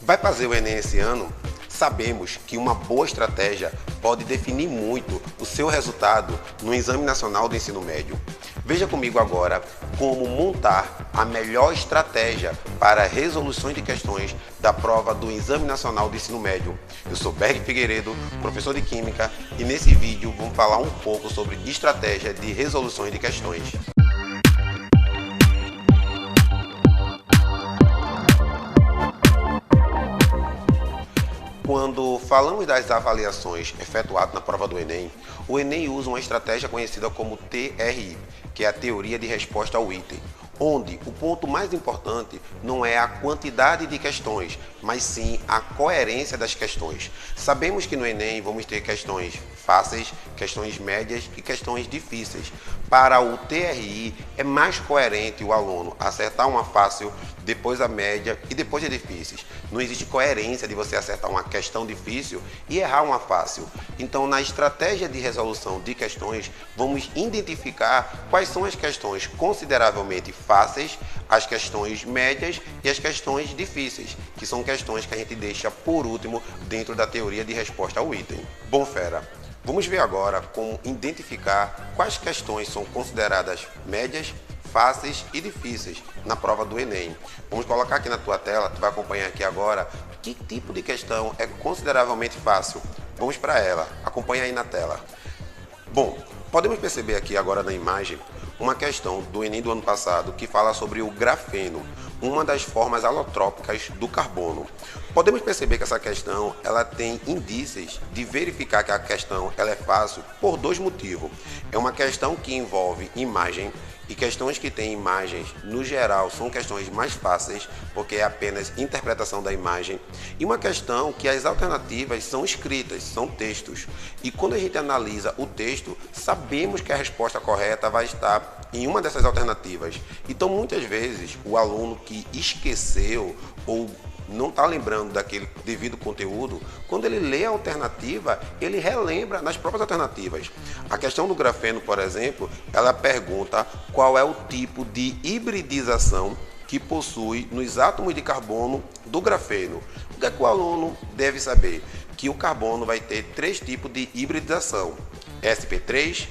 Vai fazer o Enem esse ano? Sabemos que uma boa estratégia pode definir muito o seu resultado no Exame Nacional do Ensino Médio. Veja comigo agora como montar a melhor estratégia para resoluções de questões da prova do Exame Nacional do Ensino Médio. Eu sou Berg Figueiredo, professor de Química, e nesse vídeo vamos falar um pouco sobre estratégia de resoluções de questões. Quando falamos das avaliações efetuadas na prova do Enem, o Enem usa uma estratégia conhecida como TRI, que é a teoria de resposta ao item, onde o ponto mais importante não é a quantidade de questões, mas sim a coerência das questões. Sabemos que no Enem vamos ter questões fáceis, questões médias e questões difíceis. Para o TRI é mais coerente o aluno acertar uma fácil, depois a média e depois a difíceis. Não existe coerência de você acertar uma questão difícil e errar uma fácil. Então, na estratégia de resolução de questões, vamos identificar quais são as questões consideravelmente fáceis, as questões médias e as questões difíceis, que são questões que a gente deixa por último dentro da teoria de resposta ao item. Bom, fera, vamos ver agora como identificar quais questões são consideradas médias, fáceis e difíceis na prova do Enem. Vamos colocar aqui na tua tela, tu vai acompanhar aqui agora que tipo de questão é consideravelmente fácil. Vamos para ela, acompanha aí na tela. Bom, podemos perceber aqui agora na imagem uma questão do Enem do ano passado que fala sobre o grafeno, uma das formas alotrópicas do carbono. Podemos perceber que essa questão ela tem indícios de verificar que a questão ela é fácil por dois motivos. É uma questão que envolve imagem, e questões que têm imagens, no geral, são questões mais fáceis, porque é apenas interpretação da imagem. E uma questão que as alternativas são escritas, são textos. E quando a gente analisa o texto, sabemos que a resposta correta vai estar em uma dessas alternativas. Então, muitas vezes, o aluno que esqueceu ou não está lembrando daquele devido conteúdo, quando ele lê a alternativa, ele relembra nas próprias alternativas. A questão do grafeno, por exemplo, ela pergunta qual é o tipo de hibridização que possui nos átomos de carbono do grafeno. O que é que o aluno deve saber? Que o carbono vai ter três tipos de hibridização: sp3,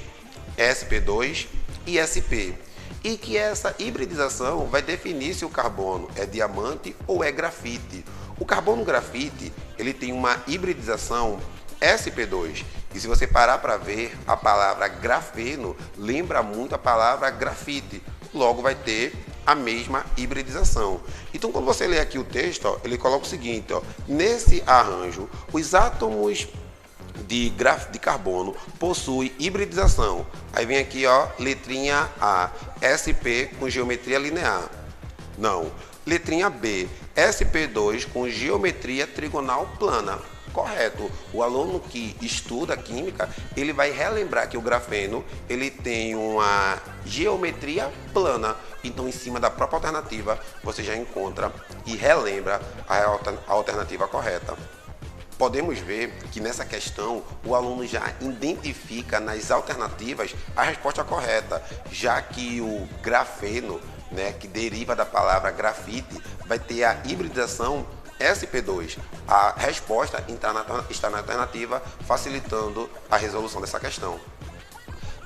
sp2 e sp. E que essa hibridização vai definir se o carbono é diamante ou é grafite. O carbono grafite, ele tem uma hibridização sp2. E se você parar para ver, a palavra grafeno lembra muito a palavra grafite. Logo vai ter a mesma hibridização. Então, quando você lê aqui o texto, ó, ele coloca o seguinte, ó: nesse arranjo, os átomos de carbono possui hibridização. Aí vem aqui, ó, letrinha A, sp com geometria linear. Não. Letrinha B, sp2 com geometria trigonal plana. Correto. O aluno que estuda química, ele vai relembrar que o grafeno, ele tem uma geometria plana. Então, em cima da própria alternativa, você já encontra e relembra a alternativa correta. Podemos ver que nessa questão o aluno já identifica nas alternativas a resposta correta, já que o grafeno, que deriva da palavra grafite, vai ter a hibridização sp2. A resposta está na alternativa, facilitando a resolução dessa questão.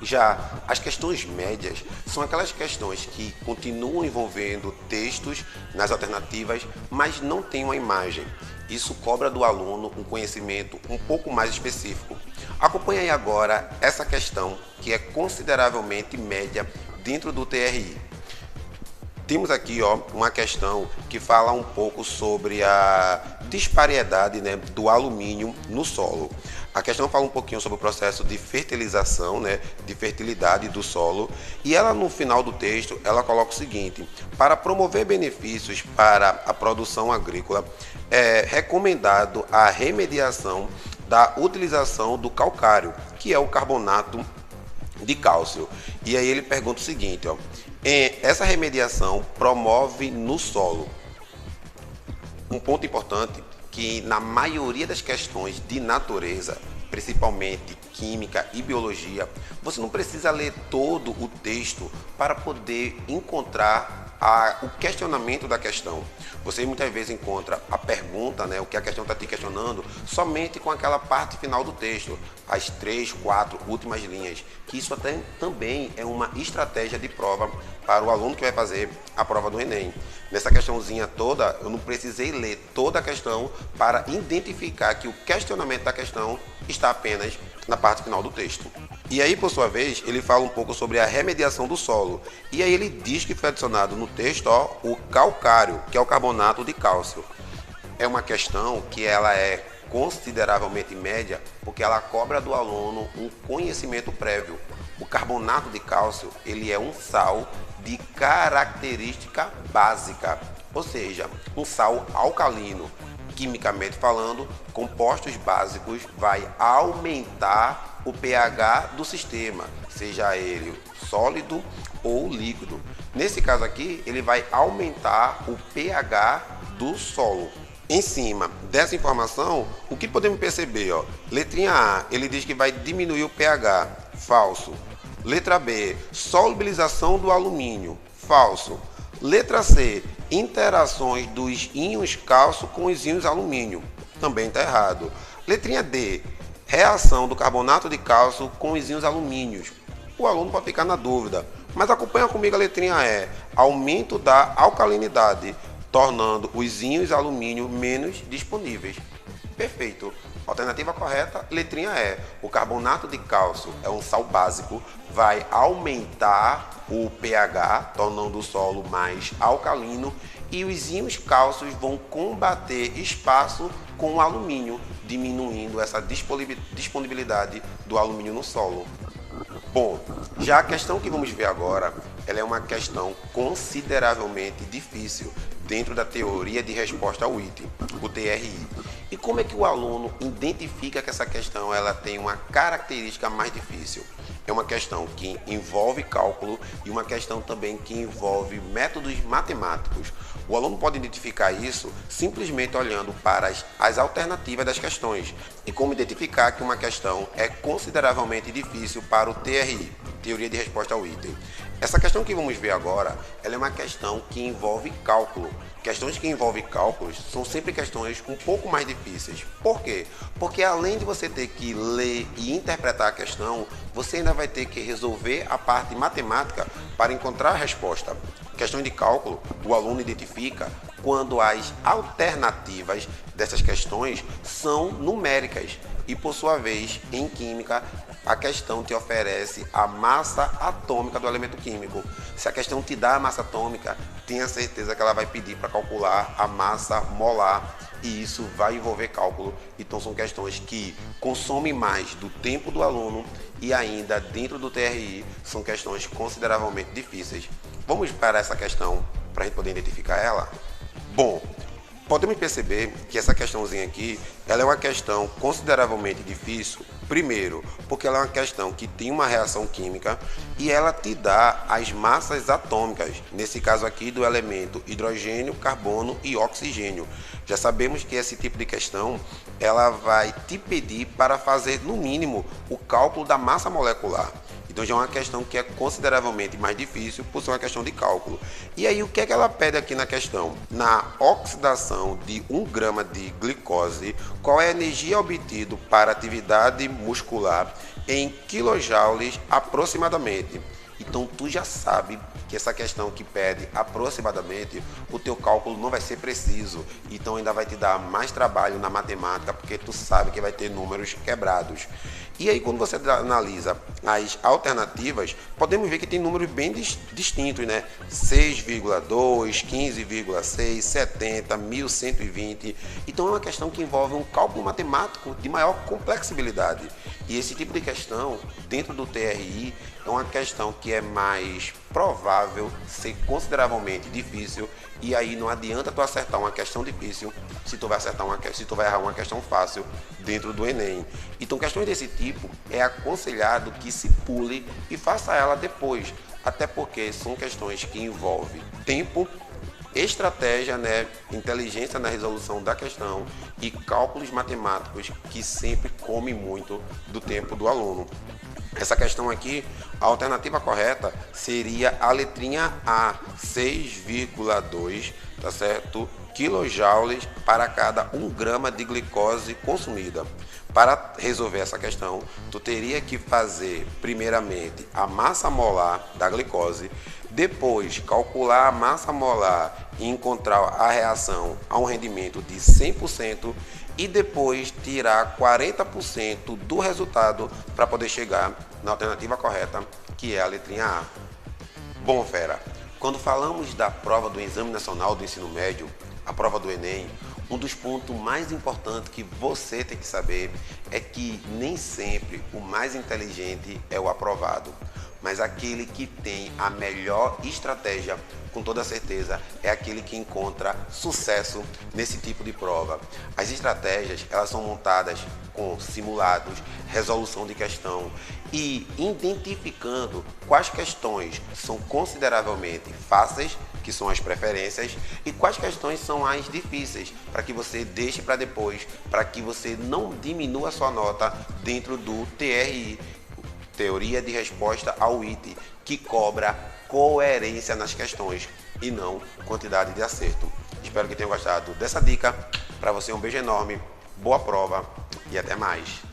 Já as questões médias são aquelas questões que continuam envolvendo textos nas alternativas, mas não tem uma imagem. Isso cobra do aluno um conhecimento um pouco mais específico. Acompanhe aí agora essa questão que é consideravelmente média dentro do TRI. Temos aqui, ó, uma questão que fala um pouco sobre a disparidade, do alumínio no solo. A questão fala um pouquinho sobre o processo de fertilização, de fertilidade do solo. E ela, no final do texto, ela coloca o seguinte: para promover benefícios para a produção agrícola, é recomendado a remediação da utilização do calcário, que é o carbonato de cálcio. E aí ele pergunta o seguinte, ó: essa remediação promove no solo. Um ponto importante, que na maioria das questões de natureza, principalmente química e biologia, você não precisa ler todo o texto para poder encontrar o questionamento da questão. Você muitas vezes encontra a pergunta, né, o que a questão está te questionando, somente com aquela parte final do texto, as 3, 4 últimas linhas, que isso até também é uma estratégia de prova para o aluno que vai fazer a prova do Enem. Nessa questãozinha toda, eu não precisei ler toda a questão para identificar que o questionamento da questão está apenas na parte final do texto. E aí, por sua vez, ele fala um pouco sobre a remediação do solo. E aí ele diz que foi adicionado no texto o calcário, que é o carbonato de cálcio. É uma questão que ela é consideravelmente média, porque ela cobra do aluno um conhecimento prévio. O carbonato de cálcio, ele é um sal de característica básica, ou seja, um sal alcalino. Quimicamente falando, compostos básicos vai aumentar o pH do sistema, seja ele sólido ou líquido. Nesse caso aqui, ele vai aumentar o pH do solo. Em cima dessa informação, o que podemos perceber? Letrinha A, ele diz que vai diminuir o pH. Falso. Letra B, solubilização do alumínio. Falso. Letra C, interações dos íons cálcio com os íons alumínio. Também está errado. Letrinha D, reação do carbonato de cálcio com os íons alumínios. O aluno pode ficar na dúvida, mas acompanha comigo a letrinha E, aumento da alcalinidade, tornando os íons alumínio menos disponíveis. Perfeito. Alternativa correta, letrinha E. O carbonato de cálcio é um sal básico, vai aumentar o pH, tornando o solo mais alcalino, e os íons cálcios vão combater espaço com o alumínio, diminuindo essa disponibilidade do alumínio no solo. Bom, já a questão que vamos ver agora, ela é uma questão consideravelmente difícil dentro da teoria de resposta ao item, o TRI. E como é que o aluno identifica que essa questão ela tem uma característica mais difícil? É uma questão que envolve cálculo e uma questão também que envolve métodos matemáticos. O aluno pode identificar isso simplesmente olhando para as alternativas das questões e como identificar que uma questão é consideravelmente difícil para o TRI, teoria de resposta ao item. Essa questão que vamos ver agora, ela é uma questão que envolve cálculo. Questões que envolvem cálculos são sempre questões um pouco mais difíceis. Por quê? Porque além de você ter que ler e interpretar a questão, você ainda vai ter que resolver a parte matemática para encontrar a resposta. Questão de cálculo, o aluno identifica quando as alternativas dessas questões são numéricas. E por sua vez, em química, a questão te oferece a massa atômica do elemento químico. Se a questão te dá a massa atômica, tenha certeza que ela vai pedir para calcular a massa molar e isso vai envolver cálculo. Então são questões que consomem mais do tempo do aluno e ainda dentro do TRI são questões consideravelmente difíceis. Vamos para essa questão para a gente poder identificar ela? Bom, podemos perceber que essa questãozinha aqui, ela é uma questão consideravelmente difícil. Primeiro, porque ela é uma questão que tem uma reação química e ela te dá as massas atômicas, nesse caso aqui do elemento hidrogênio, carbono e oxigênio. Já sabemos que esse tipo de questão, ela vai te pedir para fazer no mínimo o cálculo da massa molecular. Então já é uma questão que é consideravelmente mais difícil por ser uma questão de cálculo. E aí o que é que ela pede aqui na questão? Na oxidação de 1 grama de glicose, qual é a energia obtida para atividade muscular em quilojoules aproximadamente? Então tu já sabe que essa questão que pede aproximadamente, o teu cálculo não vai ser preciso, então ainda vai te dar mais trabalho na matemática, porque tu sabe que vai ter números quebrados. E aí quando você analisa as alternativas, podemos ver que tem números bem distintos, né? 6,2, 15,6, 70, 1120. Então é uma questão que envolve um cálculo matemático de maior complexibilidade. E esse tipo de questão, dentro do TRI, é uma questão que é mais provável ser consideravelmente difícil, e aí não adianta tu acertar uma questão difícil se tu vai errar uma questão fácil dentro do Enem. Então questões desse tipo é aconselhado que se pule e faça ela depois, até porque são questões que envolvem tempo, estratégia, né, inteligência na resolução da questão e cálculos matemáticos que sempre comem muito do tempo do aluno. Essa questão aqui, a alternativa correta seria a letrinha A, 6,2, tá certo? Quilojoules para cada 1 grama de glicose consumida. Para resolver essa questão, tu teria que fazer primeiramente a massa molar da glicose, depois calcular a massa molar e encontrar a reação a um rendimento de 100% e depois tirar 40% do resultado para poder chegar na alternativa correta, que é a letrinha A. Bom, fera, quando falamos da prova do Exame Nacional do Ensino Médio, a prova do Enem, um dos pontos mais importantes que você tem que saber é que nem sempre o mais inteligente é o aprovado, mas aquele que tem a melhor estratégia, com toda certeza, é aquele que encontra sucesso nesse tipo de prova. As estratégias, elas são montadas com simulados, resolução de questão e identificando quais questões são consideravelmente fáceis, que são as preferências, e quais questões são as difíceis, para que você deixe para depois, para que você não diminua a sua nota dentro do TRI, Teoria de Resposta ao item, que cobra coerência nas questões e não quantidade de acerto. Espero que tenham gostado dessa dica. Para você um beijo enorme, boa prova e até mais.